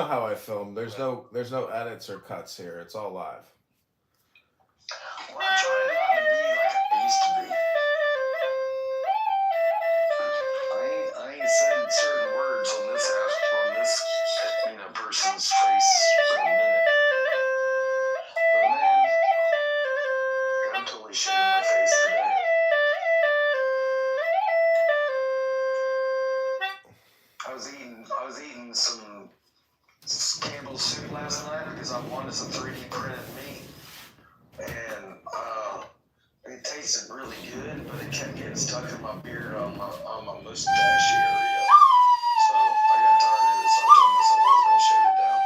know how I film. There's no edits or cuts here. It's all live. Well, I'm trying not to be like I used to be. I ain't said certain words on this person's face for a minute. But man, I'm totally shaving my face today. I was eating some Campbell's soup last night because I wanted some 3D printed meat, and it tasted really good, but it kept getting stuck in my beard on my mustache area. So I got tired of it, so I told myself I was gonna shave it down.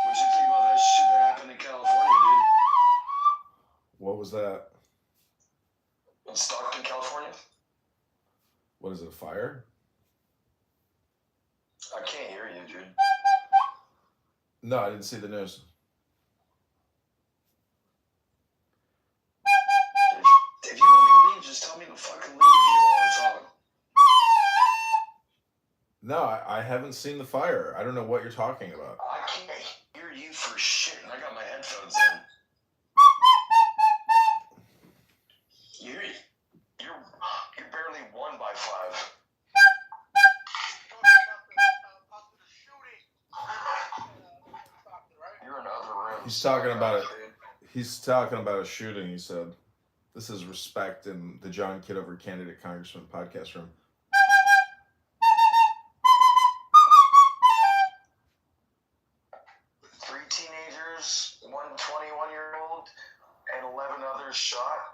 What'd you think about that shit that happened in California, dude? What was that? In Stockton, California? What is it? A fire? I can't hear you, dude. No, I didn't see the news. If you want me to leave, just tell me to fucking leave if you don't want to talk. No, I haven't seen the fire. I don't know what you're talking about. I can't hear you for shit, and I got my headphones in. You're barely 1 by 5. You're in other rooms. He's talking about it. He's talking about a shooting. He said, "This is respect in the John Kitover Candidate Congressman podcast room." 3 teenagers, one 21-year-old, and 11 others shot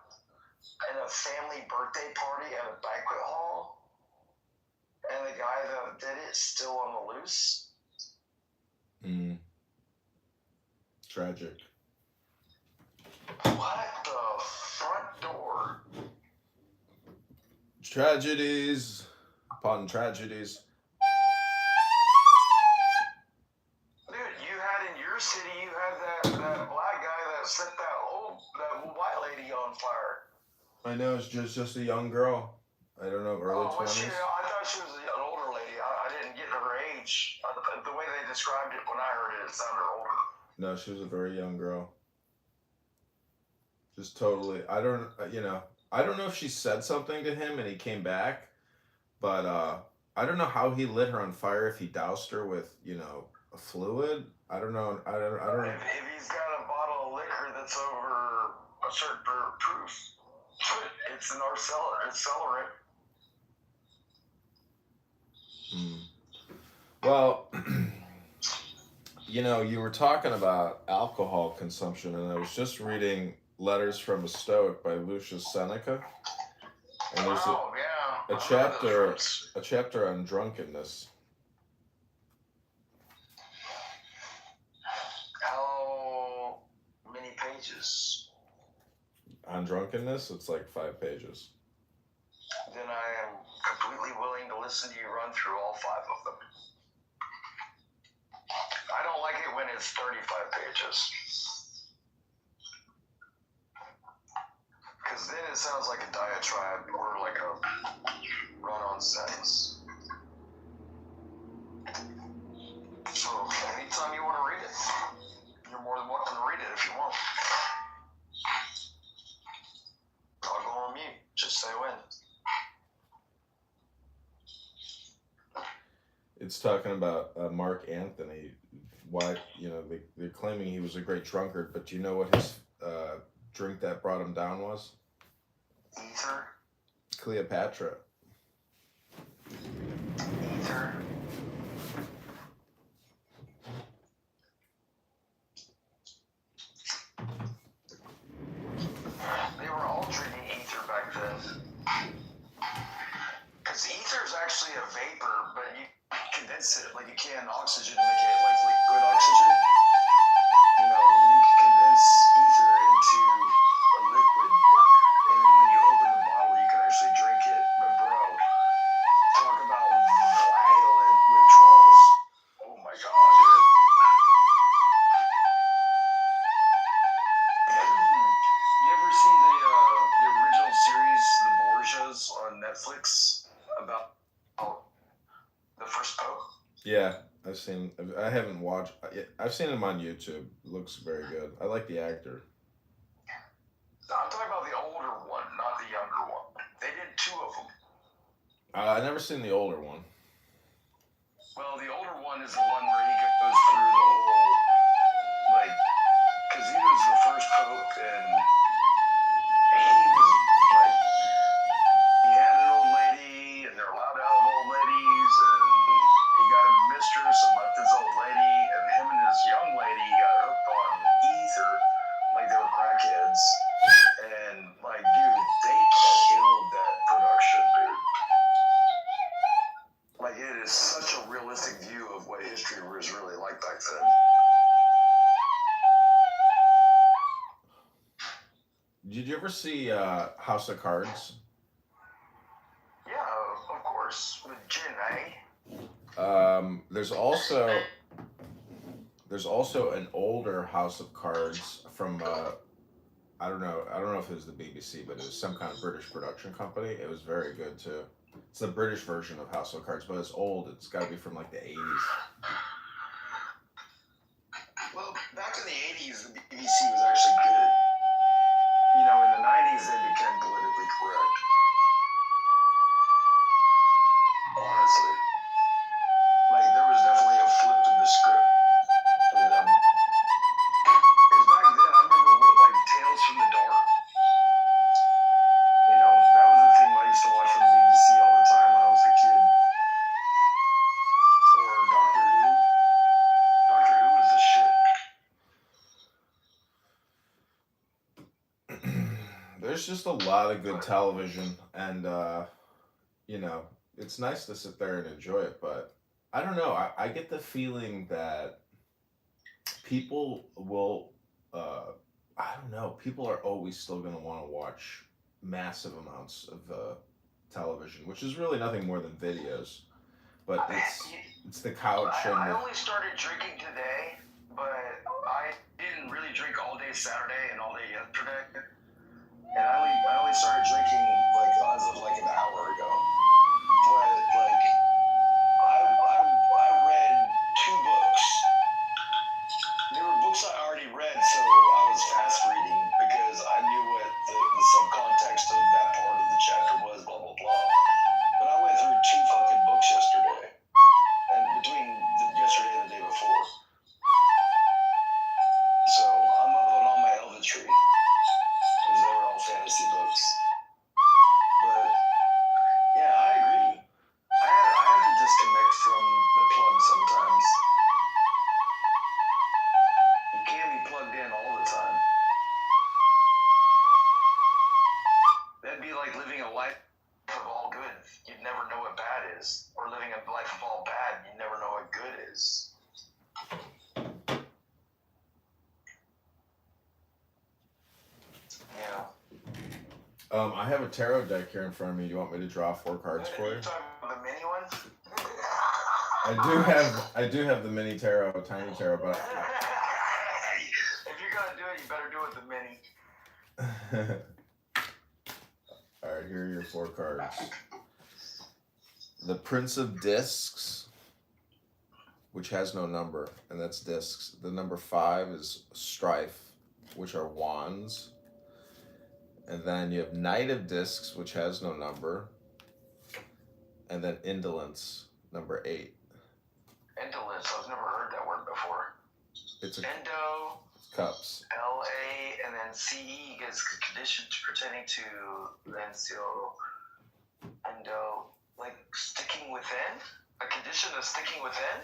in a family birthday party at a banquet hall, and the guy that did it is still on the loose. Tragic. What the front door? Tragedies upon tragedies. Dude, you had in your city, you had that black guy that set that white lady on fire. I know, it's just a young girl. I don't know, early 20s. I thought she was an older lady. I didn't get her age. The way they described it when I heard it, it sounded older. No, she was a very young girl. Just totally. I don't know if she said something to him and he came back, but I don't know how he lit her on fire. If he doused her with a fluid, I don't know. I don't know. If he's got a bottle of liquor that's over a certain proof, it's an accelerant. Well, you were talking about alcohol consumption, and I was just reading Letters from a Stoic by Lucius Seneca, and there's a chapter on drunkenness. How many pages? On drunkenness, it's like 5 pages. Then I am completely willing to listen to you run through all 5 of them. I don't like it when it's 35 pages. Because then it sounds like a diatribe or like a run-on sentence. So, anytime you want to read it, you're more than welcome to read it if you want. I'll go on mute. Just say when. It's talking about Mark Anthony. Why, they're claiming he was a great drunkard, but do you know what his drink that brought him down was? Ether. Cleopatra. Ether. They were all drinking ether back then. Because ether is actually a vapor, but you condense it like you can oxygen to make it like liquid oxygen. You can condense ether into a liquid, and then when you open the bottle, you can actually drink it. But bro, talk about violent withdrawals. Oh my god, dude. You ever see the original series, The Bourge Netflix about the first Pope? Yeah, I've seen. I haven't watched. I've seen him on YouTube. Looks very good. I like the actor. I'm talking about the older one, not the younger one. They did two of them. I never seen the older one. Well, the older one is the one where he goes through the whole, like, because he was the first Pope, and he was, like, he had an old lady, and they're allowed to have old ladies, and he got a mistress and left his old lady, and him and his young lady got hooked on ether, like they were crackheads, and, like, dude, they killed that production, dude. Like, it is such a realistic view of what history was really like back then. Did you ever see House of Cards? Yeah, of course, with Jin, eh? There's also an older House of Cards from I don't know. I don't know if it was the BBC, but it was some kind of British production company. It was very good too. It's the British version of House of Cards, but it's old. It's got to be from like the 80s. Well, back in the 80s, the BBC was actually good. You know, in the 90s, they became politically correct. Honestly. Like, there was definitely a flip in the script for them. Because back then, I remember what, like, Tales from the Dark. You know, that was the thing I used to watch from the BBC all the time when I was a kid. Or Doctor Who. Doctor Who was the shit. There's just a lot of good television, and it's nice to sit there and enjoy it. But I don't know. I get the feeling that people will. I don't know. People are always still going to want to watch massive amounts of television, which is really nothing more than videos. But it's the couch and I only started drinking today, but I didn't really drink all day Saturday and all day yesterday. And I only started drinking like as of like an hour ago. But like I read two books. They were books I already read, so I was fast reading because I knew what the subcontext of that part of the chapter was, blah blah blah. But I went through two fucking books yesterday, and between yesterday and the day before. So I'm up on all my Elvitree because they were all fantasy books. But yeah, I agree. I have to disconnect from the plug sometimes. You can't be plugged in all the time. That'd be like living a life of all good. You'd never know what bad is. Or living a life of all bad, you'd never know what good is. Yeah. I have a tarot deck here in front of me. Do you want me to draw 4 cards for you? You talking about the mini one? I do have the mini tarot, tiny tarot, but If you're gonna do it, you better do it with the mini. all right, here are your 4 cards. The Prince of Discs, which has no number, and that's discs. The number 5 is Strife, which are wands. And then you have Knight of Discs, which has no number. And then Indolence, number 8. Indolence, I've never heard that word before. It's Endo, cups. L-A, and then C-E is condition pertaining to Lencio. Endo, like sticking within? A condition of sticking within?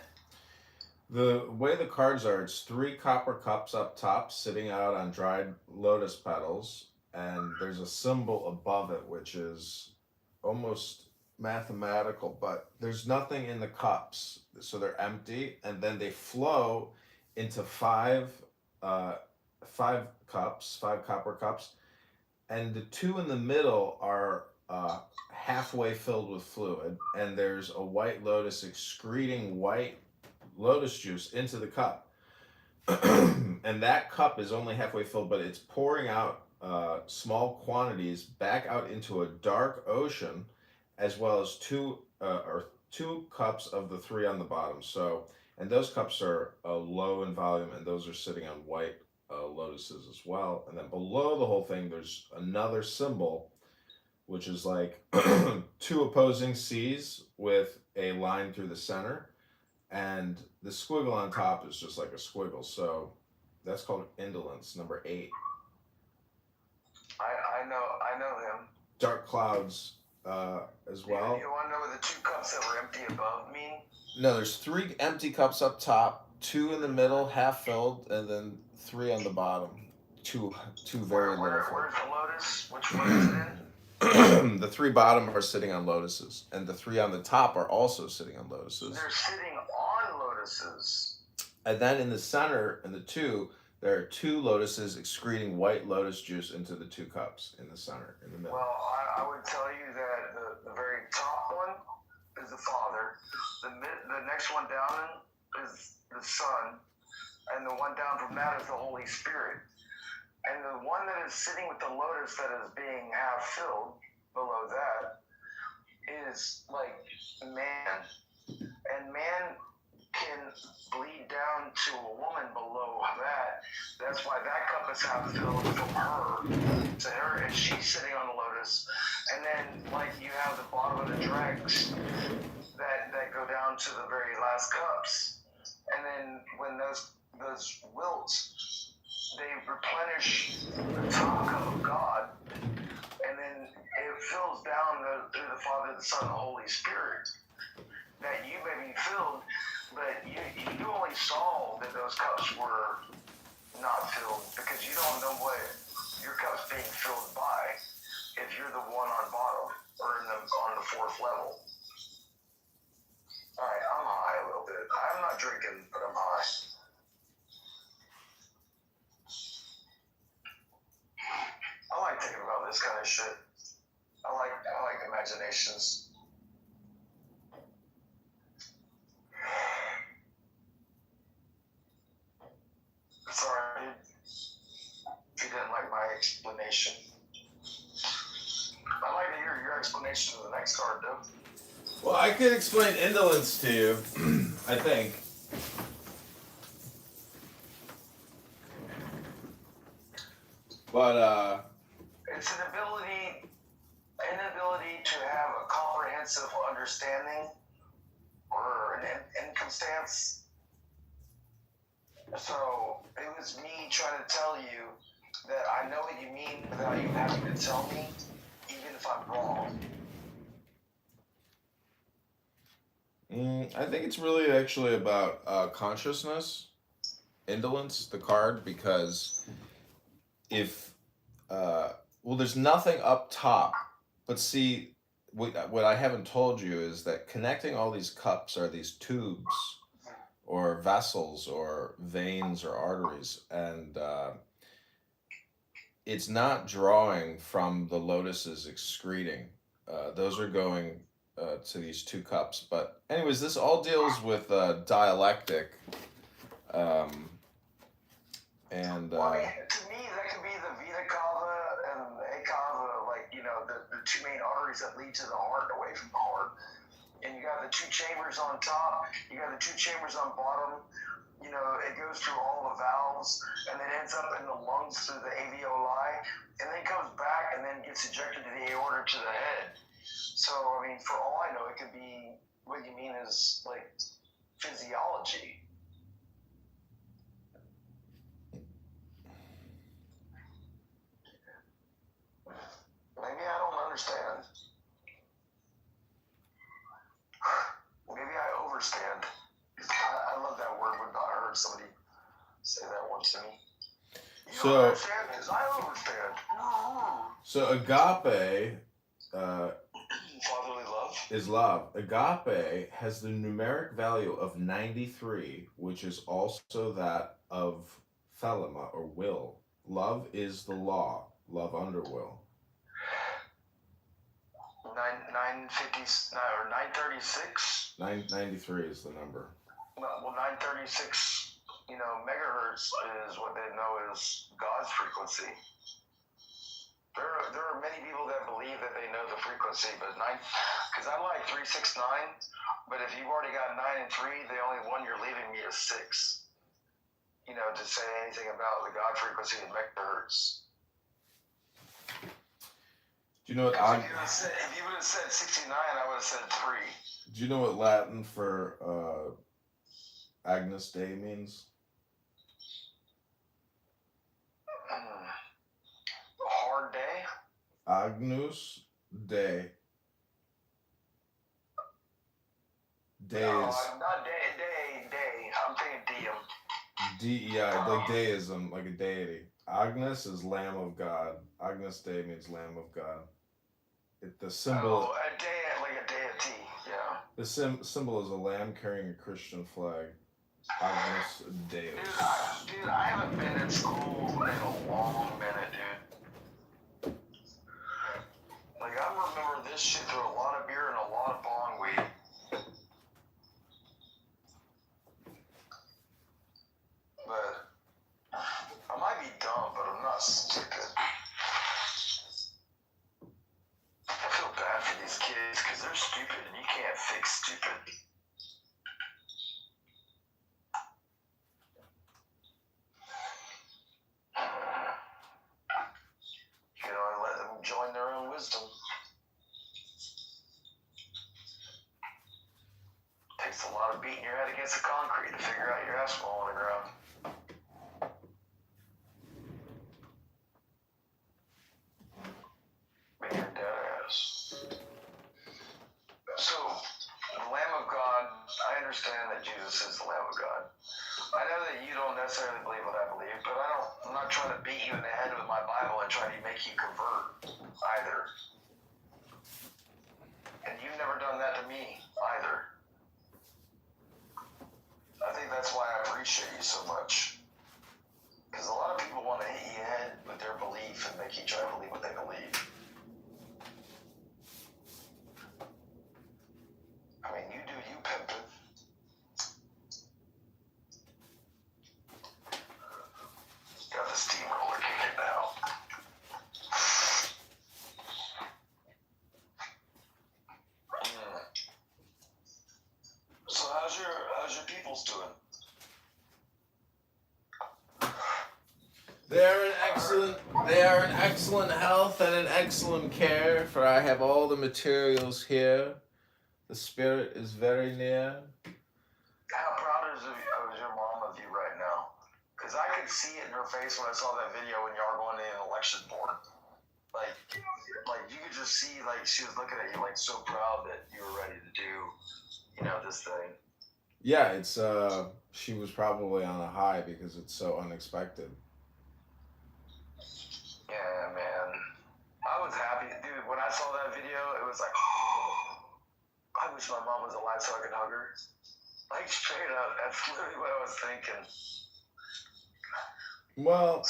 The way the cards are, it's 3 copper cups up top sitting out on dried lotus petals. And there's a symbol above it, which is almost mathematical, but there's nothing in the cups, so they're empty, and then they flow into 5 cups, 5 copper cups, and the 2 in the middle are halfway filled with fluid, and there's a white lotus excreting white lotus juice into the cup. And that cup is only halfway filled, but it's pouring out small quantities back out into a dark ocean, as well as two cups of the three on the bottom. So, and those cups are low in volume, and those are sitting on white lotuses as well. And then below the whole thing, there's another symbol, which is like two opposing C's with a line through the center, and the squiggle on top is just like a squiggle. So that's called indolence, number 8. I know him. Dark clouds as well. You want to know what the two cups that were empty above mean? No, there's 3 empty cups up top, 2 in the middle, half filled, and then 3 on the bottom. Two very little filled. Where's the lotus? Which one is it in? The 3 bottom are sitting on lotuses, and the 3 on the top are also sitting on lotuses. They're sitting on lotuses. And then in the center, in the 2, there are 2 lotuses excreting white lotus juice into the 2 cups in the center, in the middle. Well, I would tell you that the very top one is the Father. The next one down is the Son. And the one down from that is the Holy Spirit. And the one that is sitting with the lotus that is being half filled below that is like man. And man can bleed down to a woman below that. That's why that cup is half filled from her to her, and she's sitting on the lotus. And then, like, you have the bottom of the dregs that go down to the very last cups. And then when those wilts, they replenish the top cup of God, and then it fills down through the Father, the Son, and the Holy Spirit. That you may be filled, but you only saw that those cups were not filled because you don't know what your cup's being filled by if you're the one on bottom or on the 4th level. All right, I'm high a little bit. I'm not drinking, but I'm high. I like thinking about this kind of shit. I like imaginations. Sorry, if you didn't like my explanation. I'd like to hear your explanation of the next card, though. Well, I could explain indolence to you, I think. But, it's an inability to have a comprehensive understanding or an income stance. So it was me trying to tell you that I know what you mean without you having to tell me, even if I'm wrong. I think it's really actually about consciousness, indolence, the card, because if, well, there's nothing up top, but see, what I haven't told you is that connecting all these cups are these tubes or vessels or veins or arteries, and it's not drawing from the lotuses excreting. Those are going to these 2 cups. But anyways, this all deals with dialectic, and Well, I mean, to me, that could be the Vita Cava and the A Cava, like, the 2 main arteries that lead to the heart, away from the heart. And you got the 2 chambers on top, you got the 2 chambers on bottom. It goes through all the valves, and then ends up in the lungs through the alveoli, and then comes back and then gets ejected to the aorta to the head. So, I mean, for all I know, it could be what you mean is like physiology. Maybe I don't understand. Maybe I overstand. I love that word when I heard somebody say that once to me. You don't understand because I overstand. So agape fatherly love is love. Agape has the numeric value of 93, which is also that of thelema or will. Love is the law. Love under will. 950 or 936. 993 is the number. Well, 936, megahertz is what they know is God's frequency. There are many people that believe that they know the frequency, but because I like 369, but if you've already got 9 and 3, the only one you're leaving me is 6. You know, to say anything about the God frequency in megahertz. Do you know what if you would have said 69, I would have said 3. Do you know what Latin for Agnus Dei means? Hard day? Agnus Dei. Day No, is not day. I'm thinking diem. DEI, like deism, like a deity. Agnus is Lamb of God. Agnus Dei means Lamb of God. The symbol. Oh, a day, like a deity, yeah. The symbol is a lamb carrying a Christian flag. Agnus Deus. Dude, I haven't been in school in a long minute, dude. Like, I remember this shit through a lot of beer and a lot of bong weed. But I might be dumb, but I'm not stupid. I feel bad for these kids because they're stupid and you can't fix stupid. You can only let them join their own wisdom. Takes a lot of beating your head against the concrete to figure out your asphalt on the ground. But you're dead ass. So, the Lamb of God, I understand that Jesus is the Lamb of God. I know that you don't necessarily believe what I believe, but I'm not trying to beat you in the head with my Bible and try to make you convert either. And you've never done that to me either. I think that's why I appreciate you so much. Because a lot of people want to hit you in the head with their belief and make you try to believe what they believe. I mean, you do you, pimpin'. Got the steamroller kicking now. So how's your peoples doing? They are in excellent health and in excellent care, for I have all the materials here. The spirit is very near. How proud is your mom of you right now? Because I could see it in her face when I saw that video when y'all were going to an election board. Like you could just see, like, she was looking at you, like, so proud that you were ready to do, this thing. Yeah, it's she was probably on a high because it's so unexpected. Yeah, man. I was happy, dude. When I saw that video, it was like, oh, I wish my mom was alive so I could hug her. Like, straight up, that's literally what I was thinking. Well,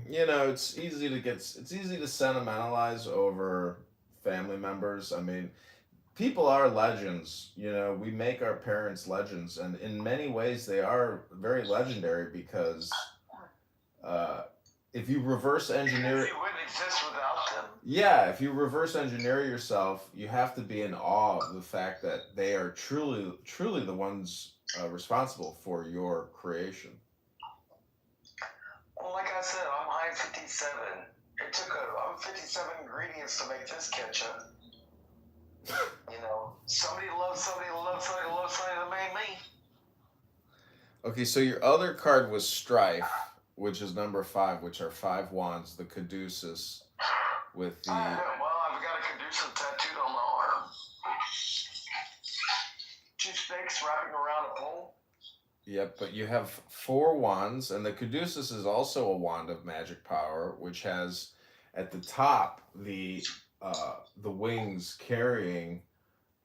it's easy to sentimentalize over family members. I mean, people are legends. We make our parents legends, and in many ways they are very legendary because if you reverse engineer, you wouldn't exist without them. Yeah, if you reverse engineer yourself, you have to be in awe of the fact that they are truly the ones responsible for your creation. Well, like I said, I'm high 57. I'm 57 ingredients to make this ketchup. Somebody loves somebody that made me. Okay, so your other card was Strife, which is number 5, which are 5 wands, the caduceus, with the... I've got a caduceus tattooed on my arm. 2 snakes wrapping around a pole. Yep, but you have 4 wands, and the caduceus is also a wand of magic power, which has at the top the wings carrying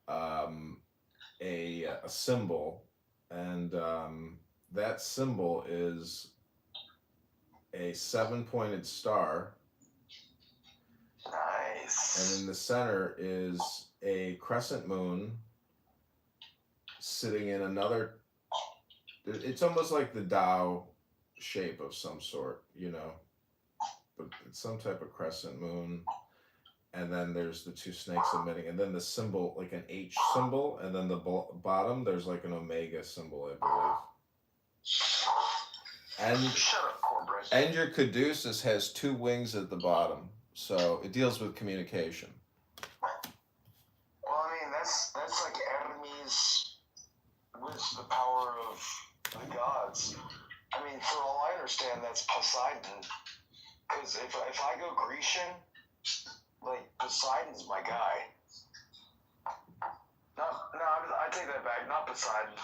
a symbol, and that symbol is a 7-pointed star. Nice. And in the center is a crescent moon sitting in another. It's almost like the Tao shape of some sort, but it's some type of crescent moon. And then there's the two snakes emitting, and then the symbol, like an H symbol, and then the bottom, there's like an omega symbol, I believe. And Shut up, cornbread. and your caduceus has two wings at the bottom, so it deals with communication. Well, I mean, that's like Hermes with the power of the gods. I mean, for all I understand, that's Poseidon. Because if I go Grecian, like, Poseidon's my guy. No, I take that back. Not Poseidon.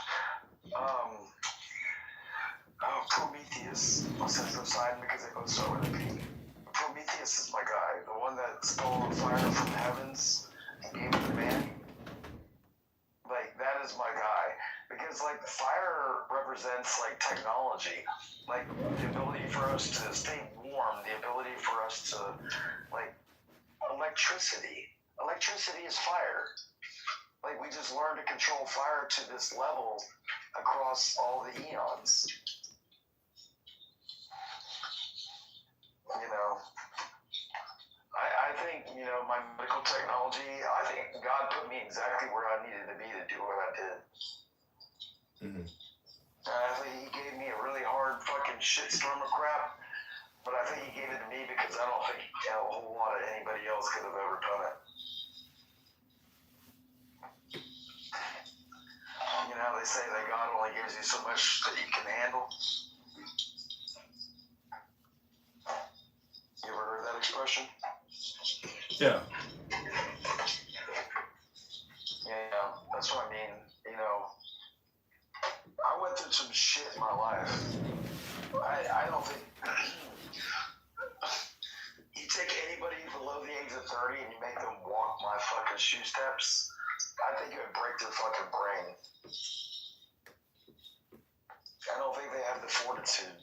Prometheus. I said Poseidon because it goes so with a P. Prometheus is my guy. The one that stole the fire from the heavens and gave it to man. Like, that is my guy. Because, like, fire represents, like, technology. Like, the ability for us to stay warm. The ability for us to, like, electricity. Electricity is fire. Like, we just learned to control fire to this level across all the eons. You know, I think, you know, my medical technology, I think God put me exactly where I needed to be to do what I did. Mm-hmm. And I think he gave me a really hard fucking shitstorm of crap, but I think he gave it to me because I don't think a whole lot of anybody else could have ever done it. You know how they say that God only gives you so much that you can handle? You ever heard that expression? Yeah. Yeah, that's what I mean. You know, I went through some shit in my life. I don't think you take anybody below the age of 30 and you make them walk my fucking shoe steps, I think it would break their fucking brain. I don't think they have the fortitude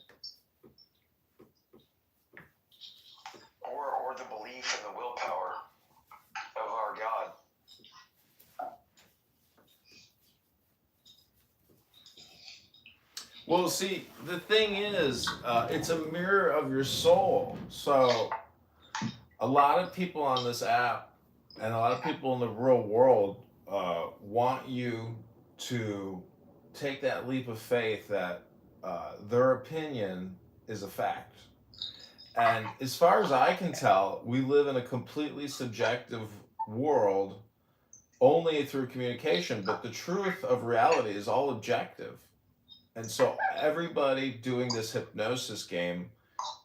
or the belief and the willpower of our God. Well, see, the thing is, it's a mirror of your soul. So, a lot of people on this app and a lot of people in the real world want you to take that leap of faith that their opinion is a fact. And as far as I can tell, we live in a completely subjective world only through communication, but the truth of reality is all objective. And so everybody doing this hypnosis game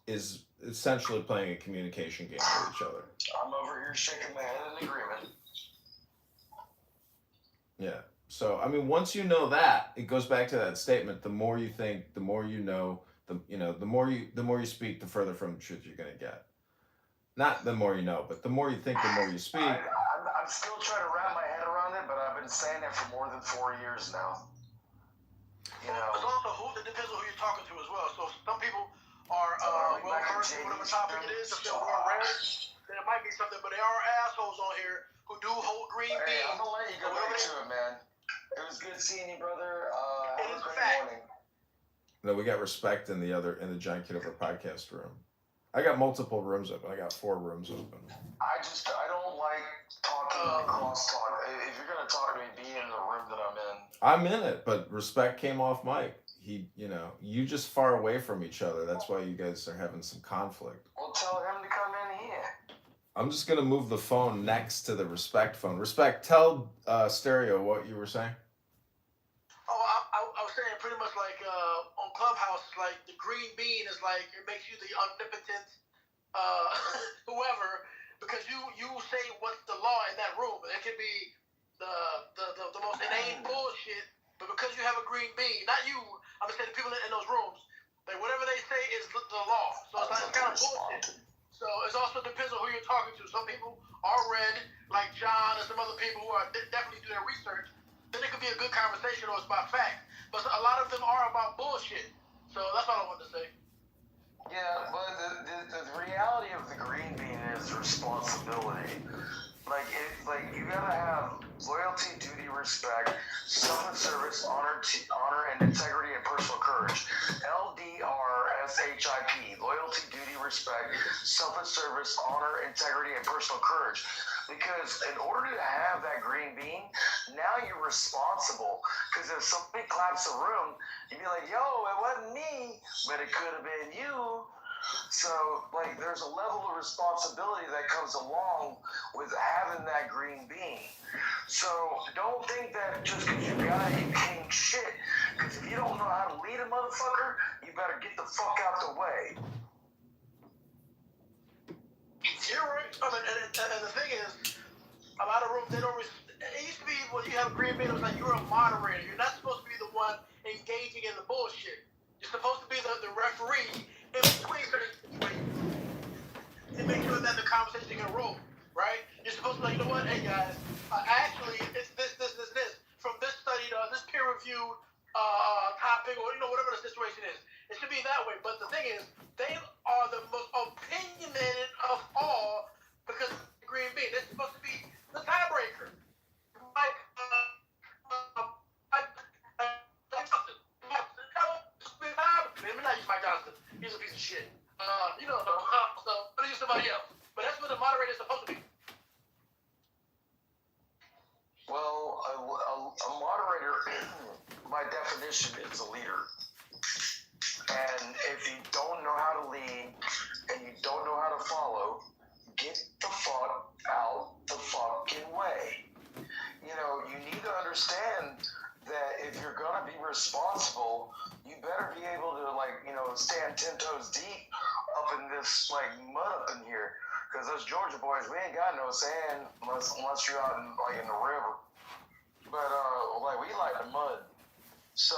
is essentially playing a communication game with each other. I'm over here shaking my head in agreement. Yeah. So I mean, once you know that, it goes back to that statement: the more you think, the more you know. The more you speak, the further from the truth you're gonna get. Not the more you know, but the more you think, the more you speak. I'm still trying to wrap my head around it, but I've been saying it for more than 4 years now. You know, it's also it depends on who you're talking to as well. So some people are well versed in whatever topic it is. If they're well read, then it might be something. But there are assholes on here who do hold green beans. Hey, I'm gonna let you go back to it, man. It was good seeing you, brother. Have a great morning. No, we got respect in the John Kitover podcast room. I got multiple rooms open. I got 4 rooms open. I don't like talking cross talk. If you're gonna talk to me, be in the room that I'm in. I'm in it, but respect came off mic. You just far away from each other. That's why you guys are having some conflict. Well, tell him to come in here. I'm just gonna move the phone next to the respect phone. Respect, tell Stereo what you were saying. Oh, I was saying pretty much like on Clubhouse, like the green bean is like it makes you the omnipotent whoever, because you say what's the law in that room. It could be the most inane bullshit, but because you have a green bean, not you, I'm saying the people in those rooms, like whatever they say is the law. So it's kind of bullshit. So it also depends on who you're talking to. Some people are read, like John and some other people who are definitely do their research. Then it could be a good conversation or it's about fact. But a lot of them are about bullshit. So that's all I wanted to say. Yeah, but the reality of the green bean is responsibility. Like you gotta have loyalty, duty, respect, self-service, honor, and integrity, and personal courage. LDRSHIP: loyalty, duty, respect, selfless service, honor, integrity, and personal courage. Because in order to have that green bean, now you're responsible. Because if somebody claps the room, you'd be like, yo, it wasn't me, but it could have been you. So, like, there's a level of responsibility that comes along with having that green bean. So, don't think that just because you got it, you can't shit. Because if you don't know how to lead a motherfucker, you better get the fuck out the way. You're right. I mean, and the thing is, a lot of rooms, they don't. It used to be when you have a green bean, it was like you're a moderator. You're not supposed to be the one engaging in the bullshit. You're supposed to be the referee in between certain situations to make sure that the conversation can roll, right? You're supposed to be like, you know what, hey guys, actually, it's this. From this study, this peer-reviewed topic, or whatever the situation is. It should be that way. But the thing is, they are the most opinionated of all because of the green bean. They're supposed to be the tiebreaker. Like, let me not use Mike Johnson. He's a piece of shit. So let me use somebody else. But that's what the moderator is supposed to be. Well, a moderator, by definition, is a leader. And if you don't know how to lead and you don't know how to follow, get the fuck out the fucking way. You need to understand that if you're going to be responsible, you better be able to, stand 10 toes deep up in this, mud up in here. Because those Georgia boys, we ain't got no sand unless you're out in the river. But, we like the mud. So,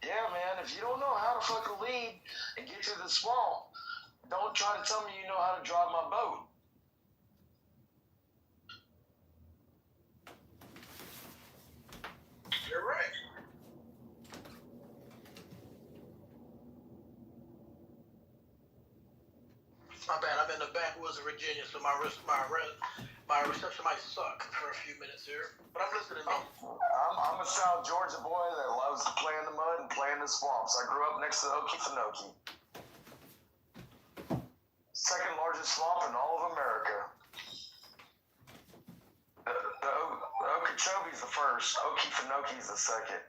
yeah, man, if you don't know how to fucking lead and get to the swamp, don't try to tell me you know how to drive my boat. You're right. My bad. I'm in the backwoods of Virginia, so my reception might suck for a few minutes here. But I'm listening though. I'm a South Georgia boy that loves to play in the mud and play in the swamps. I grew up next to the Okefenokee. Second largest swamp in all of America. The Okeechobee's the first. Okefenokee's the second.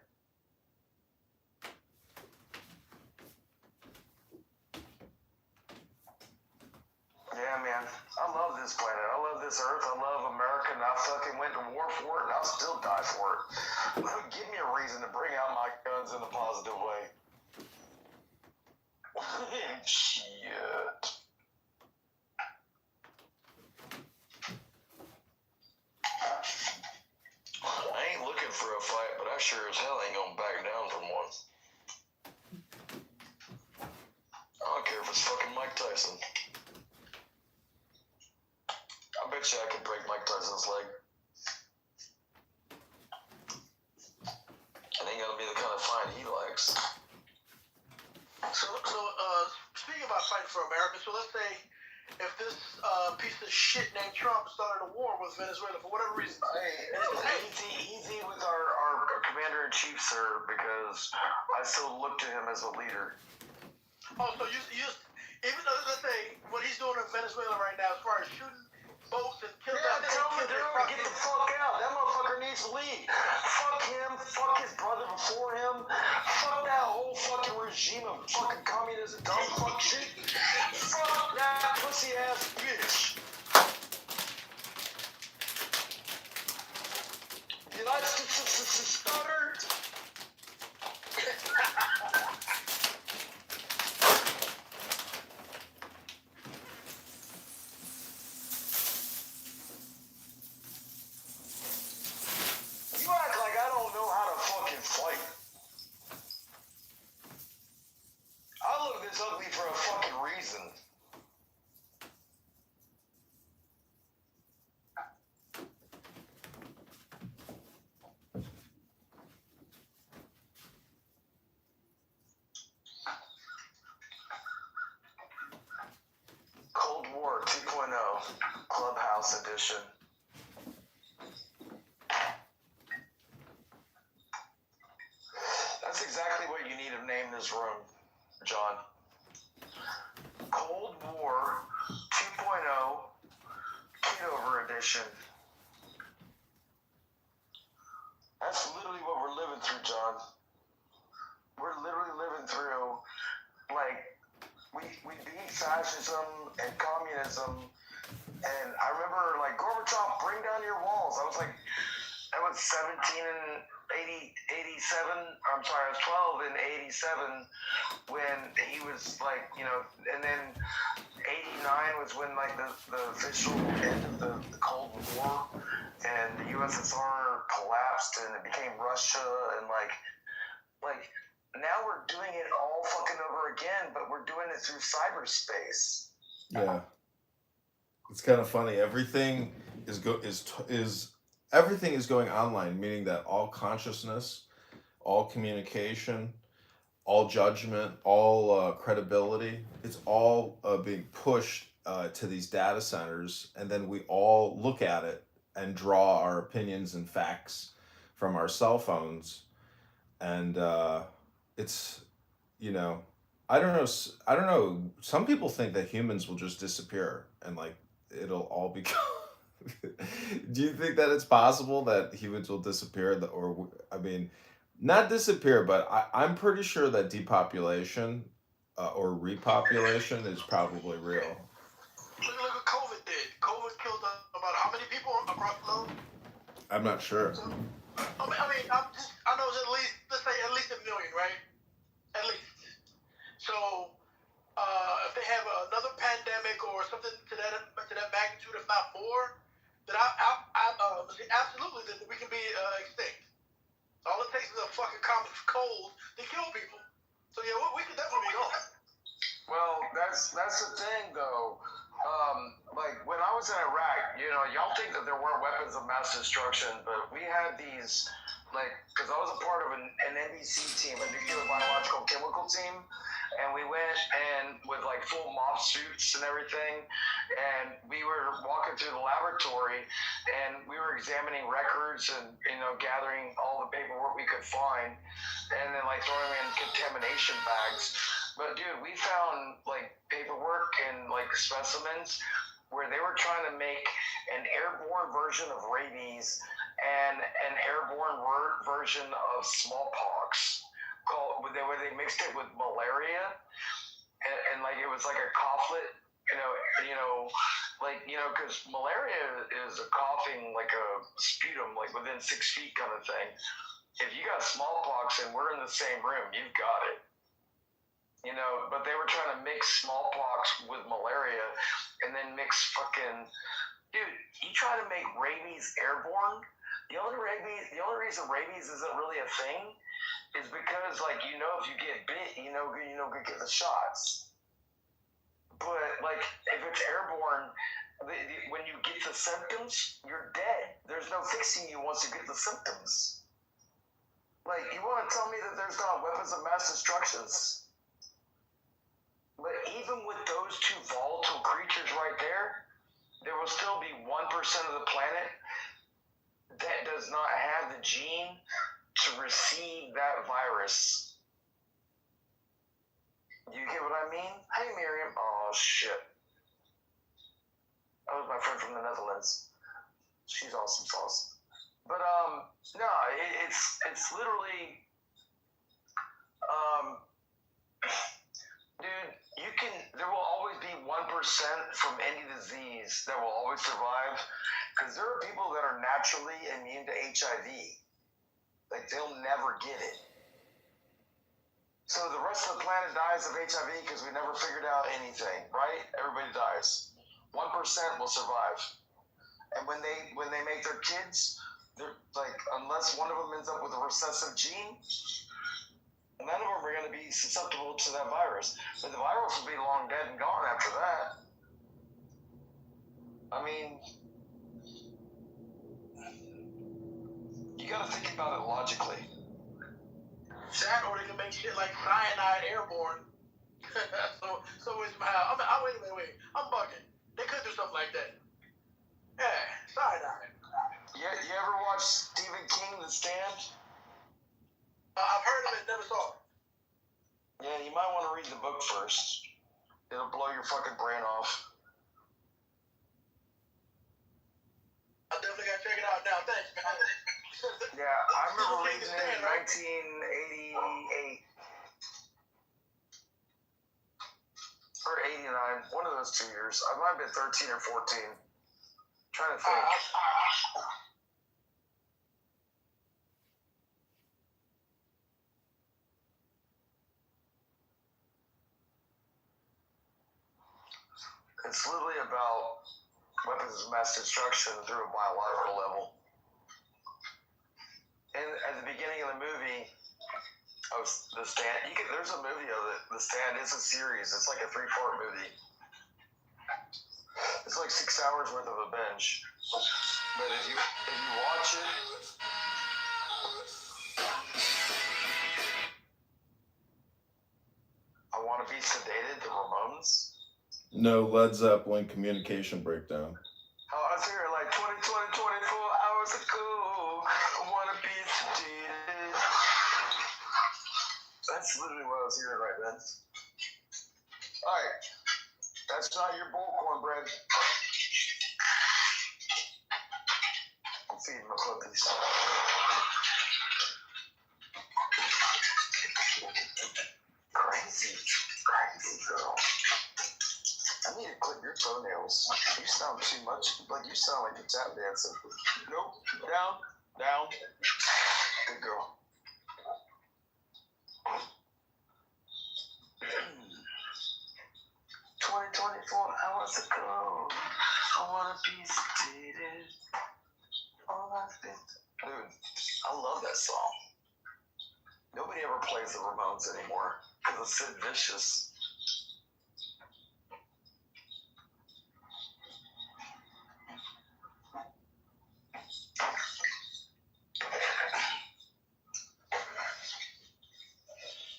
Yeah, man. I love this planet. I love this earth. I love America, and I fucking went to war for it, and I'll still die for it. Give me a reason to bring out my guns in a positive way. Shit. I ain't looking for a fight, but I sure as hell ain't gonna back down from one. I don't care if it's fucking Mike Tyson. I bet you I could break Mike Tyson's leg. It ain't gonna be the kind of fight he likes. So speaking about fighting for America, so let's say if this piece of shit named Trump started a war with Venezuela for whatever reason. Easy with our commander-in-chief, sir, because I still look to him as a leader. Oh, so you even though, let's say, what he's doing in Venezuela right now as far as shooting boats and killing tell him to get the fuck out. That motherfucker needs to leave. Fuck him. Fuck his brother before him. Fuck that whole fucking regime of fucking communism, dumb fuck shit. Fuck that pussy ass bitch. Did I stutter? You act like I don't know how to fucking fight. I look this ugly for a fucking reason. Cold War 2.0, Clubhouse Edition. That's exactly what you need to name this room, John. Cold War depopulation. That's literally what we're living through, John. We're literally living through, like, we beat fascism and communism, and I remember, like, Gorbachev, bring down your walls. I was 17 in 87. I'm sorry, I was 12 in 87 when he was, like, you know, and then 89 was when, like, the official end of the Cold War, and the USSR collapsed and it became Russia, and like now we're doing it all fucking over again, but we're doing it through cyberspace. Yeah, it's kind of funny. Everything everything is going online, meaning that all consciousness, all communication, all judgment, all credibility, it's all being pushed to these data centers, and then we all look at it and draw our opinions and facts from our cell phones, and it's, you know, I don't know. Some people think that humans will just disappear and like it'll all become. Do you think that it's possible that humans will disappear? I mean, not disappear, but I'm pretty sure that depopulation or repopulation is probably real. Look what COVID did. COVID killed about how many people across the globe? I'm not sure. So, I know it's at least, let's say at least 1 million, right? At least. So, if they have another pandemic or something to that magnitude, if not more, then absolutely that we can be extinct. All it takes is a fucking common cold to kill people. So yeah, we could definitely be gone. Well, that's the thing, though. Like when I was in Iraq, you know, y'all think that there weren't weapons of mass destruction, but we had these, like, because I was a part of an NBC team, a nuclear biological chemical team, and we went and with like full mop suits and everything, and we were walking through the laboratory, and we were examining records and, you know, gathering all the paperwork we could find, and then like throwing them in contamination bags. But dude, we found like paperwork and like specimens where they were trying to make an airborne version of rabies and an airborne version of smallpox where they mixed it with malaria, and like it was like a coughlin, because malaria is a coughing like a sputum, like within 6 feet kind of thing. If you got smallpox and we're in the same room, you've got it. You know, but they were trying to mix smallpox with malaria and then mix fucking... Dude, you try to make rabies airborne, the only reason rabies isn't really a thing is because, like, you know, if you get bit, you know, go get the shots. But, like, if it's airborne, when you get the symptoms, you're dead. There's no fixing you once you get the symptoms. Like, you want to tell me that there's not weapons of mass destructions? But even with those two volatile creatures right there, there will still be 1% of the planet that does not have the gene to receive that virus. You get what I mean? Hey, Miriam. Oh, shit. That was my friend from the Netherlands. She's awesome sauce. But, no, it's literally, dude, there will always be 1% from any disease that will always survive, because there are people that are naturally immune to HIV. Like, they'll never get it. So the rest of the planet dies of HIV because we never figured out anything, right? Everybody dies. 1% will survive. And when they make their kids, they're like, unless one of them ends up with a recessive gene, none of them are going to be susceptible to that virus. But the virus will be long dead and gone after that. I mean, you got to think about it logically. That, or they can make shit like cyanide airborne. so it's mild. Wait. I'm bugging. They could do something like that. Yeah, cyanide. Yeah, you ever watch Stephen King, The Stand? I've heard of it, never saw it. Yeah, you might want to read the book first. It'll blow your fucking brain off. will take the released in stand, right? 1988 or 89, one of those 2 years. I might have been 13 or 14. Trying to think. It's literally about weapons of mass destruction through a biological level. And at the beginning of the movie, of The Stand, there's a movie of it. The Stand is a series. It's like a 3-part movie. It's like 6 hours worth of a binge. But if you watch it, I Want to Be Sedated, the Ramones. No, Led Zeppelin, Communication Breakdown. Oh, I was hearing like 24 hours ago. I want to be sedated. That's literally what I was hearing right then. Alright. That's not your bowl cornbread. I'm feeding my puppies. Crazy girl. I need to clip your toenails. You sound too much. Like you sound like you're tap dancing. Nope. Down. Good girl. 24 hours ago, I wanna be sedated. All I've been. Dude, I love that song. Nobody ever plays the Ramones anymore because of Sid Vicious.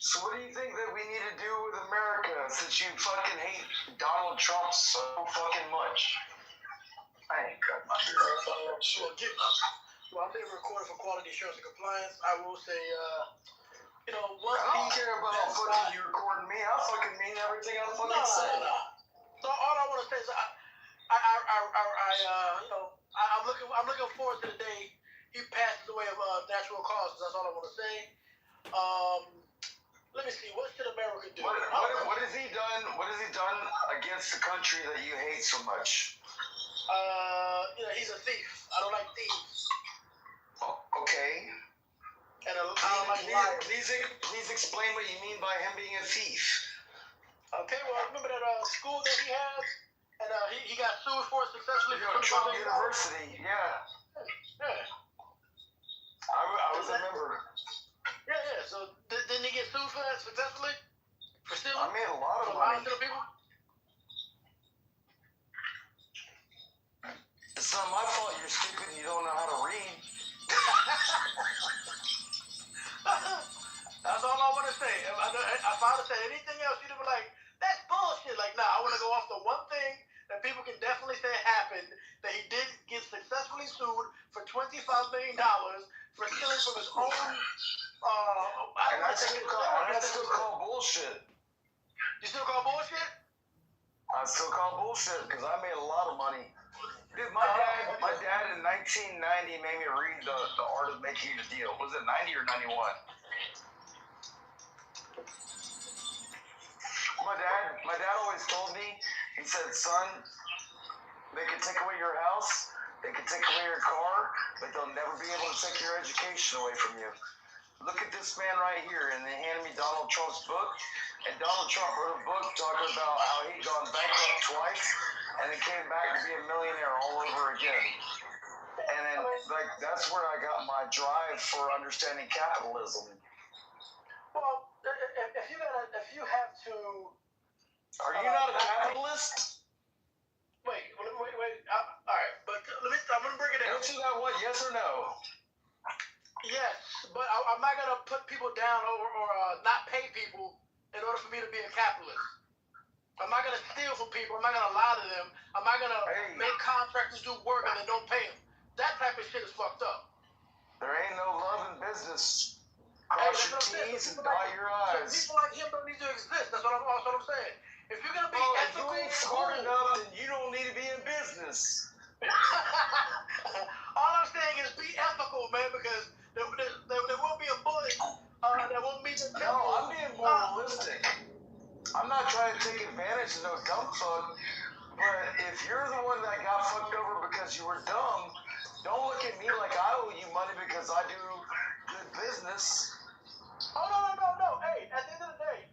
So what do you think that we need to do with America since you fucking hate Donald Trump so fucking much? I ain't got my Well, I'm being recorded for quality assurance and compliance. I will say, once I don't care about how fucking you recording me. I fucking mean everything I fucking say. No. So all I want to say is, I'm looking forward to the day he passes away of natural causes. That's all I want to say. Let me see. What should America do? What has he done? What has he done against the country that you hate so much? He's a thief. I don't like thieves. Oh, okay. And I don't like liars. Please explain what you mean by him being a thief. Okay, well, remember that school that he has, and he got sued for it successfully. Trump University, yeah. Yeah. I was a member. Yeah. So didn't he get sued for that successfully? For stealing? I made a lot of lying money. to the people? It's not my fault you're stupid and you don't know how to read. That's all I want to say. If I would say anything else, you'd be like, that's bullshit. Like, nah, I want to go off the one thing that people can definitely say happened, that he did get successfully sued for $25 million for stealing from his own, And I still call bullshit. You still call bullshit? I still call bullshit because I made a lot of money. Dude, my dad in 1990 made me read the Art of Making a Deal. Was it 90 or 91? My dad always told me, he said, son, they can take away your house, they can take away your car, but they'll never be able to take your education away from you. Look at this man right here, and they handed me Donald Trump's book, and Donald Trump wrote a book talking about how he'd gone bankrupt twice, and then came back to be a millionaire all over again. And then, that's where I got my drive for understanding capitalism. Well, if you have to... Are you not a capitalist? Wait. All right, but I'm going to break it down. Answer that one, yes or no? Yes, but I'm not going to put people down or not pay people in order for me to be a capitalist. I'm not going to steal from people. I'm not going to lie to them. I'm not going to make contractors do work and then don't pay them. That type of shit is fucked up. There ain't no love in business. Cross your T's and dot your I's. People like him don't need to exist. That's what I'm saying. If you're going to be ethical, if you ain't smart enough, then you don't need to be in business. All I'm saying is be ethical, man, because the I'm not trying to take advantage of no dumb fuck, but if you're the one that got fucked over because you were dumb, don't look at me like I owe you money because I do good business. Oh, no. Hey, at the end of the day,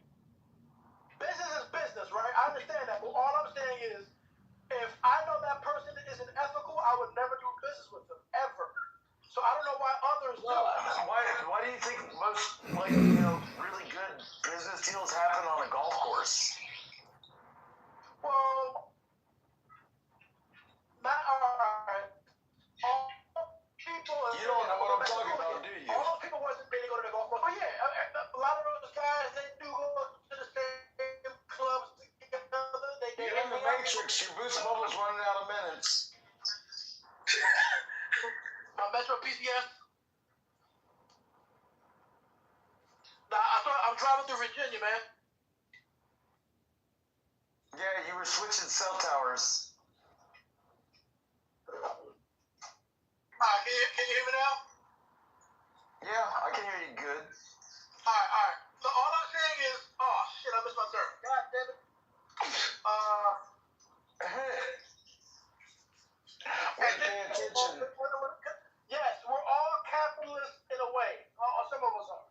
business is business, right? I understand that, but all I'm saying is, if I know that person isn't ethical, I would never do business with them, ever. So I don't know why others do. Why do you think most, really good business deals happen on a golf course? Well, not alright. All people. You don't know what I'm talking about, do you? All those people wasn't they go to the golf course. Oh yeah, a lot of those guys they do go to the same clubs together. You're in the Matrix. Your boost bubble's running out of minutes. My Metro PCS. Nah, I'm driving through Virginia, man. Yeah, you were switching cell towers. Alright, can you hear me now? Yeah, I can hear you good. Alright. So all I'm saying is, oh shit, I missed my turn. God damn it. Pay attention. Yes, we're all capitalists in a way. Some of us are.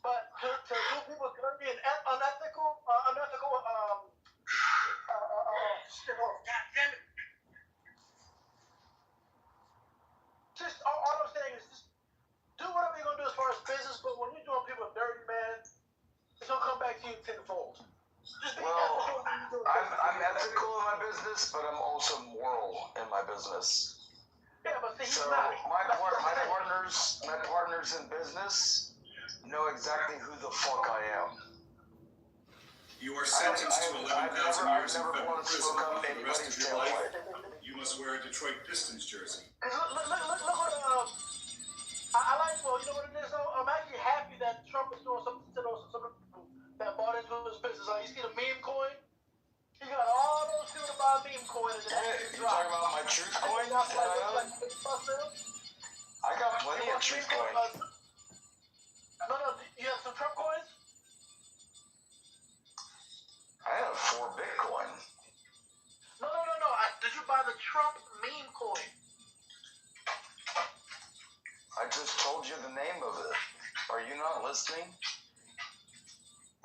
But to do people dirty and unethical, shit, God damn it. Just all I'm saying is just do whatever you're gonna do as far as business, but when you're doing people dirty, man, it's gonna come back to you tenfold. Just be ethical when you do it. I'm ethical in my business, but I'm also moral in my business. Yeah, but see, he's So not. my partners in business know exactly who the fuck I am. You are sentenced to 11,000 years in federal prison for the rest of your life. You must wear a Detroit Pistons jersey. Cause look what I like. Well, you know what it is though. I'm actually happy that Trump is doing something to those some people that bought into his business. Like you see the meme coin. He got all those people to buy meme coin and then You talking about my truth coin? I got plenty of truth coin. No, you have some Trump coins? I have 4 Bitcoin. No. Did you buy the Trump meme coin? I just told you the name of it. Are you not listening?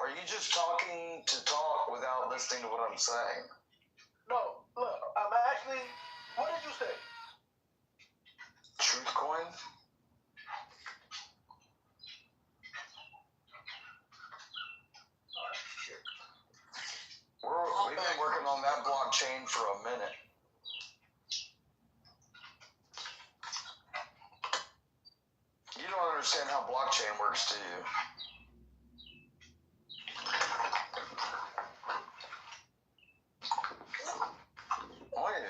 Are you just talking to talk without listening to what I'm saying? No, look, I'm actually. What did you say? Truth coin? We've been working on that blockchain for a minute. You don't understand how blockchain works, do you? What is it?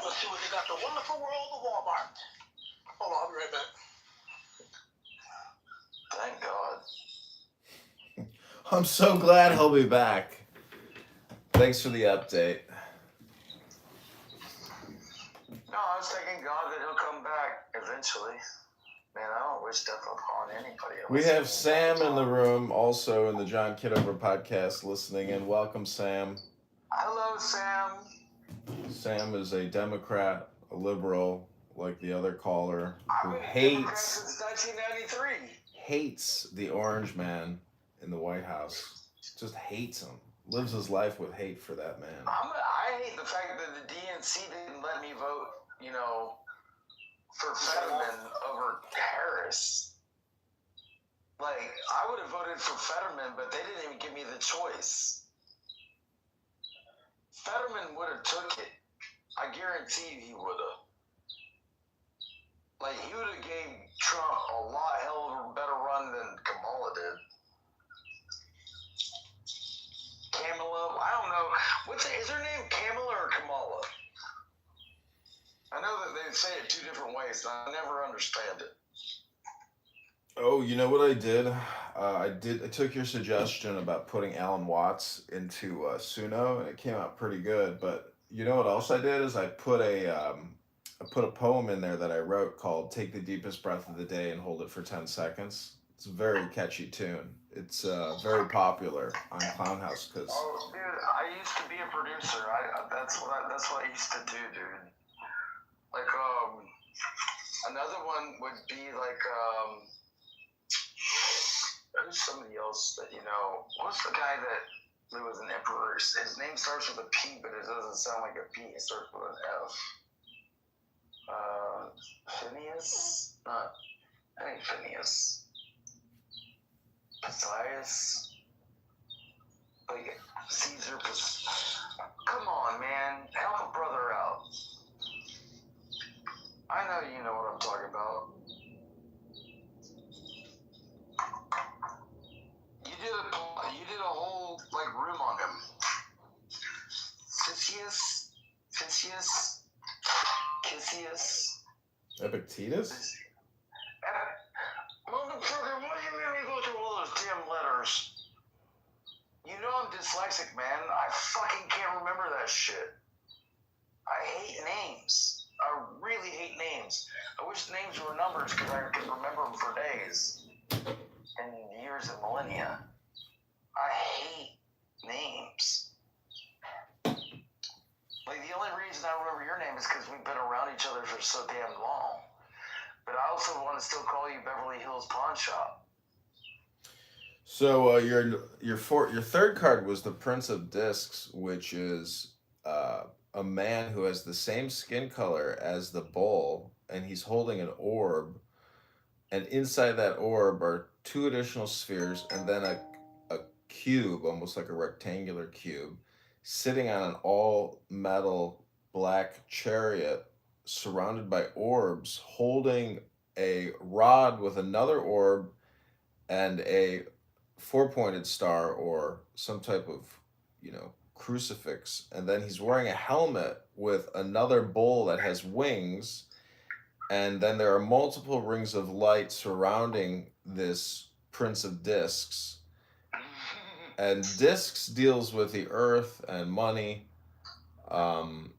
Let's see what they got. The wonderful world of Walmart. Hold on, I'll be right back. Thank God. I'm so glad he'll be back. Thanks for the update. No, I was thanking God that he'll come back eventually. Man, I don't wish death upon anybody else. We have Sam in the room, also in the John Kitover podcast, listening in. Welcome, Sam. Hello, Sam. Sam is a Democrat, a liberal, like the other caller, who I've been a Democrat since 1993. hates the orange man in the White House. Just hates him. Lives his life with hate for that man. I hate the fact that the DNC didn't let me vote, for Fetterman over Harris. Like, I would have voted for Fetterman, but they didn't even give me the choice. Fetterman would have took it. I guarantee you he would have. Like, he would have gave Trump a lot hell of a better run than Kamala did. Kamala, I don't know. Is her name Kamala or Kamala? I know that they say it 2 different ways, and I never understand it. Oh, you know what I did? I took your suggestion about putting Alan Watts into Suno, and it came out pretty good. But you know what else I did is I put a I put a poem in there that I wrote called "Take the Deepest Breath of the Day and Hold It for 10 Seconds." It's a very catchy tune. It's very popular on Clownhouse because Oh, dude, I used to be a producer. That's what I used to do, dude. Like, another one would be like, there's somebody else that you know. What's the guy that was an emperor? His name starts with a P, but it doesn't sound like a P. It starts with an F. Phineas? Not. I ain't Phineas. Pisias? Like, Caesar. Come on, man. Help a brother out. I know you know what I'm talking about. You did a whole like room on him. Epictetus? Motherfucker, why do you make me go through all those damn letters? You know I'm dyslexic, man. I fucking can't remember that shit. I hate names. I really hate names. I wish names were numbers because I could remember them for days and years and millennia. I hate names. Like, the only reason I remember your name is because we've been around each other for so damn long. But I also want to still call you Beverly Hills Pawn Shop. So your third card was the Prince of Discs, which is a man who has the same skin color as the bull, and he's holding an orb, and inside that orb are two additional spheres, and then a cube, almost like a rectangular cube, sitting on an all metal black chariot, surrounded by orbs, holding a rod with another orb and a four-pointed star or some type of, crucifix. And then he's wearing a helmet with another bull that has wings. And then there are multiple rings of light surrounding this Prince of Discs. And Discs deals with the earth and money. And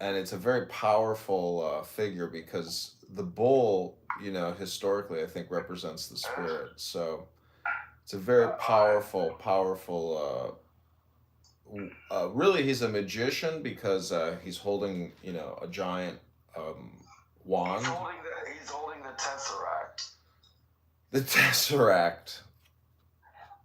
it's a very powerful figure because the bull, historically, I think represents the spirit. So it's a very powerful. Really, he's a magician because he's holding, a giant wand. He's holding the Tesseract. The Tesseract.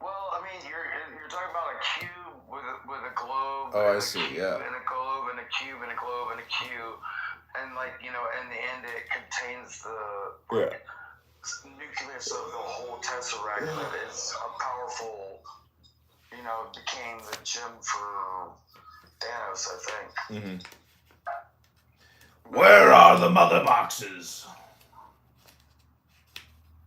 Well, I mean, you're talking about a cube with a globe. Oh, I see. Yeah. And a globe and a cube and a globe and a cube, and in the end, it contains the nucleus of the whole Tesseract that is a powerful. Became the gem for Thanos, I think. Mm-hmm. Where are the mother boxes?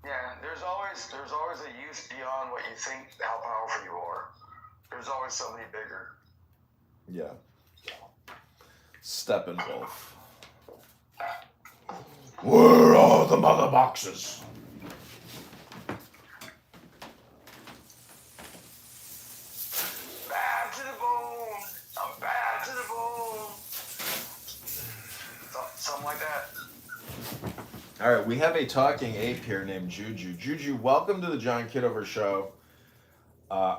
Yeah, there's always a use beyond what you think how powerful you are. There's always somebody bigger. Yeah. Steppenwolf. Where are the mother boxes? Bad to the bone. I'm bad to the bone. Something like that. All right, we have a talking ape here named Juju. Juju, welcome to the John Kitover Show.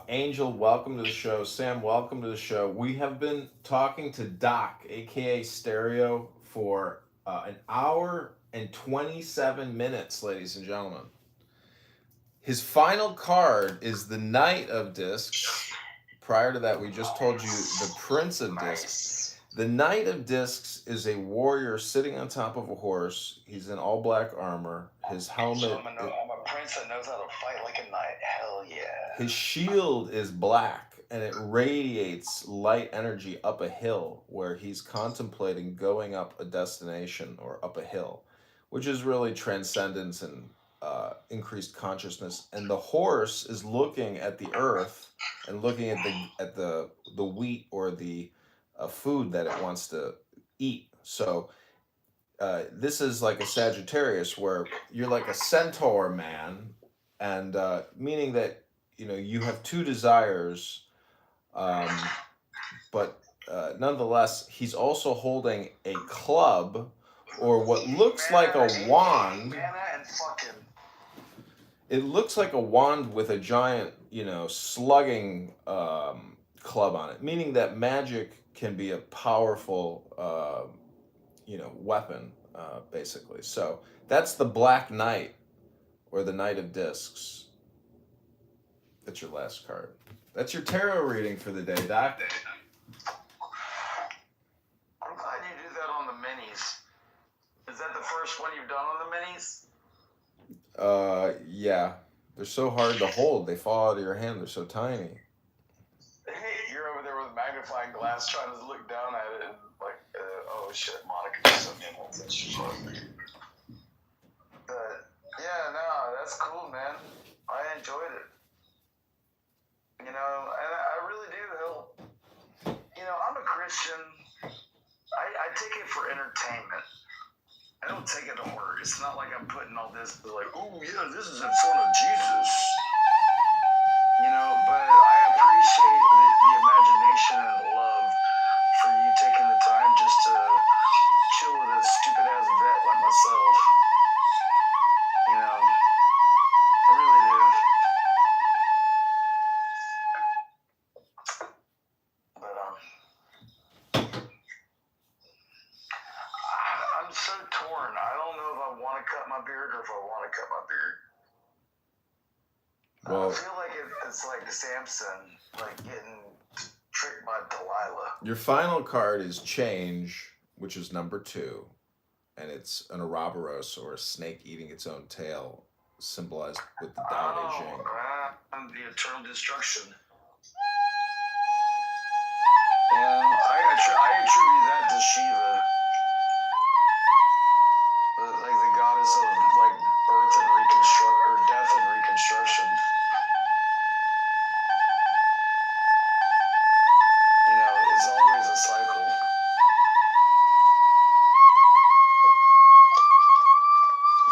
Angel, welcome to the show. Sam, welcome to the show. We have been talking to Doc, aka Stereo, for an hour and 27 minutes, ladies and gentlemen. His final card is the Knight of Discs. Prior to that, we just told you the Prince of Discs. The Knight of Discs is a warrior sitting on top of a horse. He's in all black armor. His helmet... So I'm a prince that knows how to fight like a knight. Hell yeah. His shield is black, and it radiates light energy up a hill where he's contemplating going up a destination or up a hill, which is really transcendence and increased consciousness. And the horse is looking at the earth and looking at the wheat or the food that it wants to eat. So this is like a Sagittarius where you're like a centaur man, and meaning that you have two desires, but nonetheless he's also holding a club or what looks like a wand. Mana and fucking. It looks like a wand with a giant, slugging club on it, meaning that magic can be a powerful, weapon, basically. So that's the Black Knight, or the Knight of Discs. That's your last card. That's your tarot reading for the day, Doc. I'm glad you do that on the minis. Is that the first one you've done on the minis? Yeah. They're so hard to hold. They fall out of your hand. They're so tiny. Hey, you're over there with a magnifying glass trying to look down at it and like, oh shit, Monica just sent me a message. But yeah, no, that's cool, man. I enjoyed it. And I really do help. I'm a Christian. I take it for entertainment. I don't take it to heart. It's not like I'm putting all this like, oh yeah, this is in front of Jesus. But I appreciate the imagination and the love for you taking the time just to chill with a stupid ass vet like myself. I really do. But I'm so torn. I don't know if I want to cut my beard or if I want to cut my beard. Well, I feel like it's like Samson, like getting tricked by Delilah. your final card is Change, which is number 2, and it's an Ouroboros, or a snake eating its own tail, symbolized with the Tao Te Ching. The eternal destruction. Yeah, I attribute that to Shiva, like the goddess of like birth and death and reconstruction. It's always a cycle.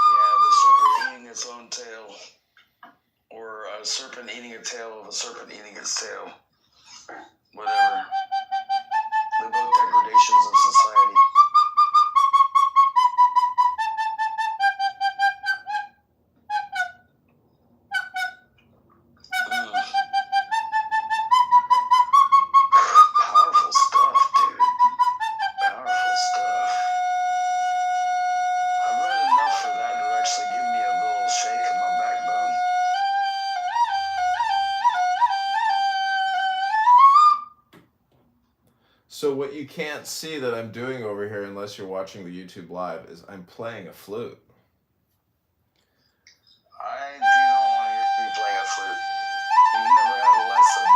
Yeah, the serpent eating its own tail, or a serpent eating a tail of a serpent eating its tail. Whatever. They're both degradations of society. Powerful stuff, dude. Powerful stuff. I've read enough for that to actually give me a little shake in my backbone. So what you can't see that I'm doing over here, unless you're watching the YouTube live, is I'm playing a flute. I do not want to hear you playing a flute. You've never had a lesson.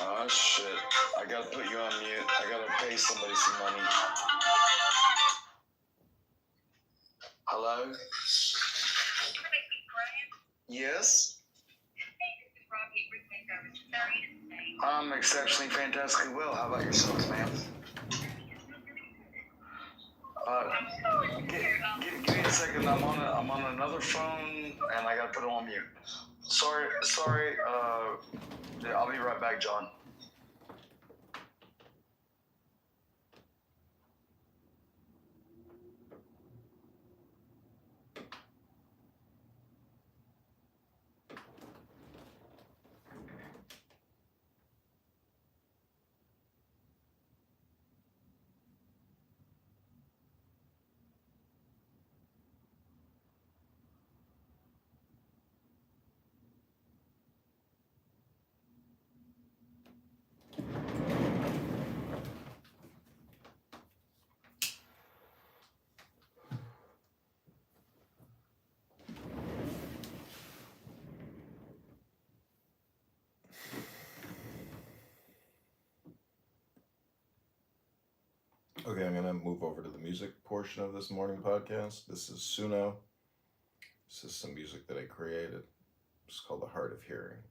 Oh shit. I gotta put you on mute. I gotta pay somebody some money. Hello? Yes? I'm exceptionally fantastically well. How about yourself, ma'am? Give me a second. I'm on another phone and I gotta put it on mute. Sorry. I'll be right back, John. Okay, I'm going to move over to the music portion of this morning podcast. This is Suno. This is some music that I created. It's called The Heart of Hearing.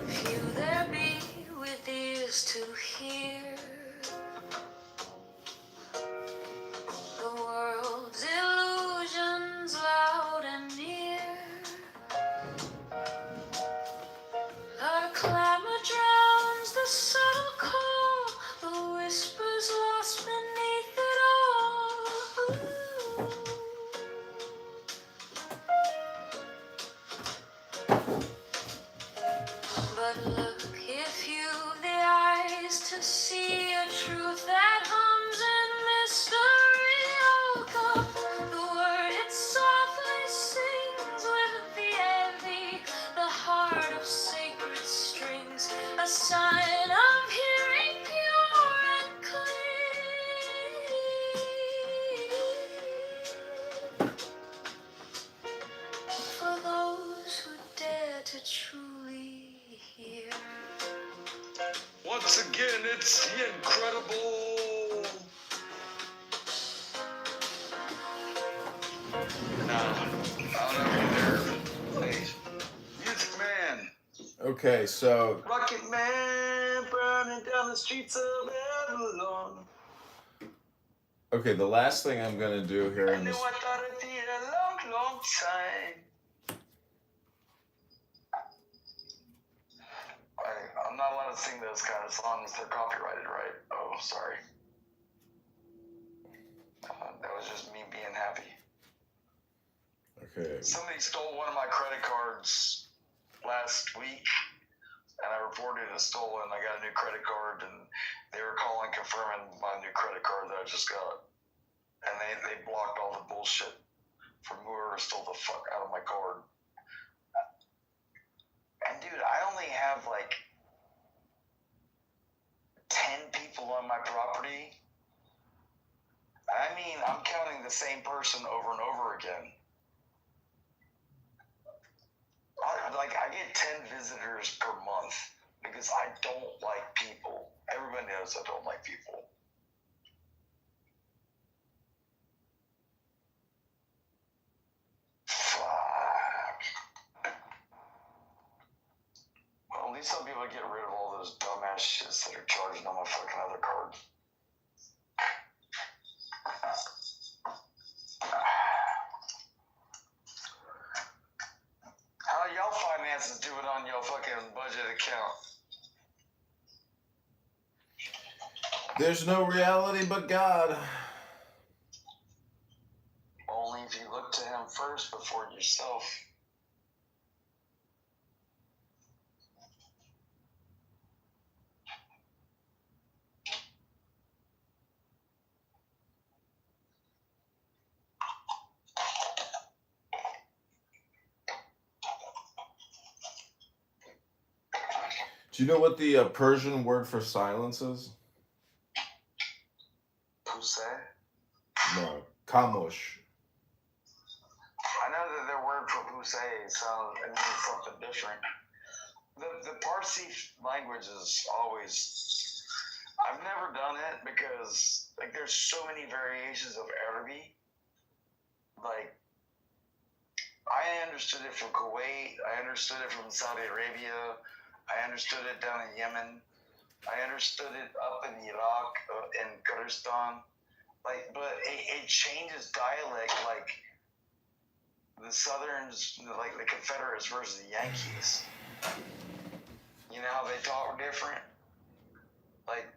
Few there be with ears to hear the world's illusions loud and near. Our clamor drowns the subtle call, the whispers lost beneath it all. But look, if you've the eyes to see a truth that hums in mystery, oh God, the word it softly sings with the heavy, the heart of sacred strings, a sign of hearing pure and clear. For those who dare to truly hear. Once again, it's the incredible. I'll never be there. Please. Music Man. Okay, so Rocket Man burning down the streets of Babylon. okay, the last thing I'm gonna do here I in knew this. I thought it'd be a long, long time. I'm not allowed to sing those kind of songs. They're copyrighted, right? Oh, sorry. That was just me being happy. Okay. Somebody stole one of my credit cards last week, and I reported it stolen. I got a new credit card, and they were calling confirming my new credit card that I just got. And they blocked all the bullshit from whoever stole the fuck out of my card. And dude, I only have like 10 people on my property. I mean, I'm counting the same person over and over again. I get 10 visitors per month because I don't like people. Everybody knows I don't like people. Fuck. Well, at least I'll be able to get rid of all those dumbass shits that are charging on my fucking other card. How y'all finances doing on your fucking budget account? There's no reality but God. Only if you look to him first before yourself. Do you know what the Persian word for silence is? Puse? No, kamosh. I know that their word for puse sounds, it means something different. The Parsi language is always, I've never done it because like there's so many variations of Arabic. Like I understood it from Kuwait, I understood it from Saudi Arabia, I understood it down in Yemen, I understood it up in Iraq, in Kurdistan. Like, but it changes dialect, like the Southerns, like the Confederates versus the Yankees. You know how they talk different? Like,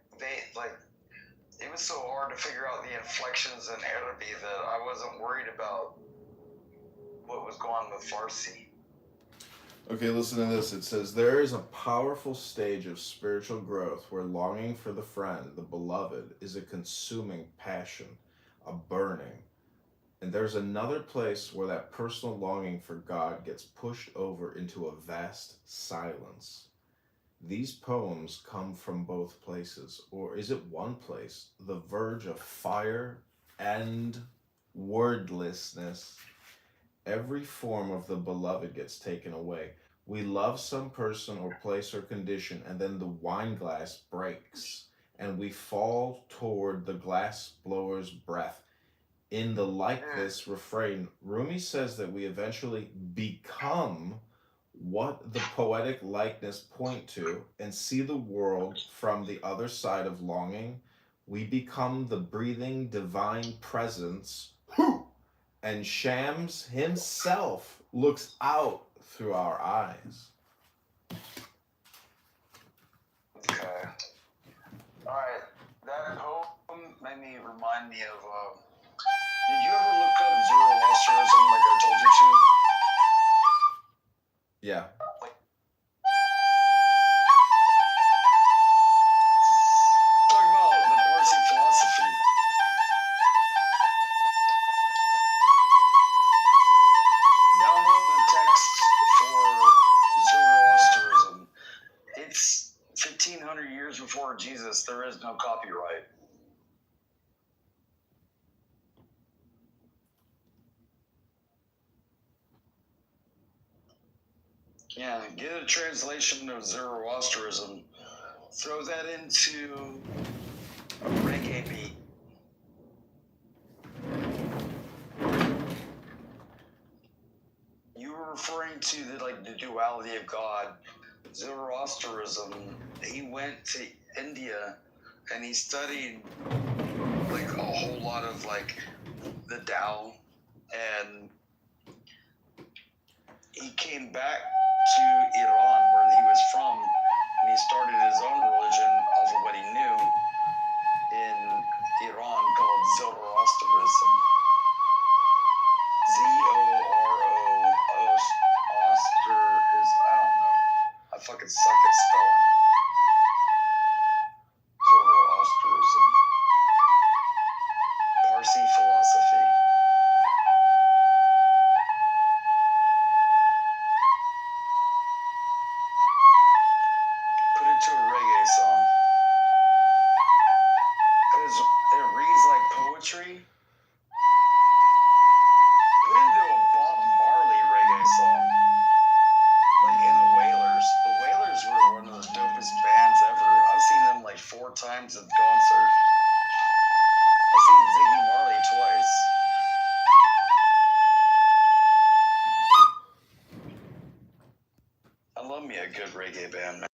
it was so hard to figure out the inflections in Arabic that I wasn't worried about what was going on with Farsi. Okay, listen to this. It says, there is a powerful stage of spiritual growth where longing for the friend, the beloved, is a consuming passion, a burning. And there's another place where that personal longing for God gets pushed over into a vast silence. These poems come from both places, or is it one place, the verge of fire and wordlessness. Every form of the beloved gets taken away. We love some person or place or condition, and then the wine glass breaks, and we fall toward the glass blower's breath. In the like this refrain, Rumi says that we eventually become what the poetic likeness point to, and see the world from the other side of longing, we become the breathing divine presence, and Shams himself looks out through our eyes. Okay. Alright. That poem made me remind me of, did you ever look up Zoroastrianism like I told you to? Yeah. Talk about the Parsi philosophy. Download the text for Zoroastrianism. It's 1500 years before Jesus. There is no copyright. Yeah, get a translation of Zoroastrianism. Throw that into a reggae beat. You were referring to the duality of God. Zoroastrianism, he went to India and he studied like a whole lot of like the Tao, and he came back to Iran where he was from, and he started his own religion off of what he knew in Iran called Zoroastrianism. Oster is, I don't know. I fucking suck at spelling. Zoroastrianism. Parsi philosophy. Put it to a reggae song. Because it reads like poetry. Put it into a Bob Marley reggae song. Like in the Wailers. The Wailers were one of the dopest bands ever. I've seen them like 4 times at concert. I've seen Ziggy Marley twice. I love me a good reggae band, man.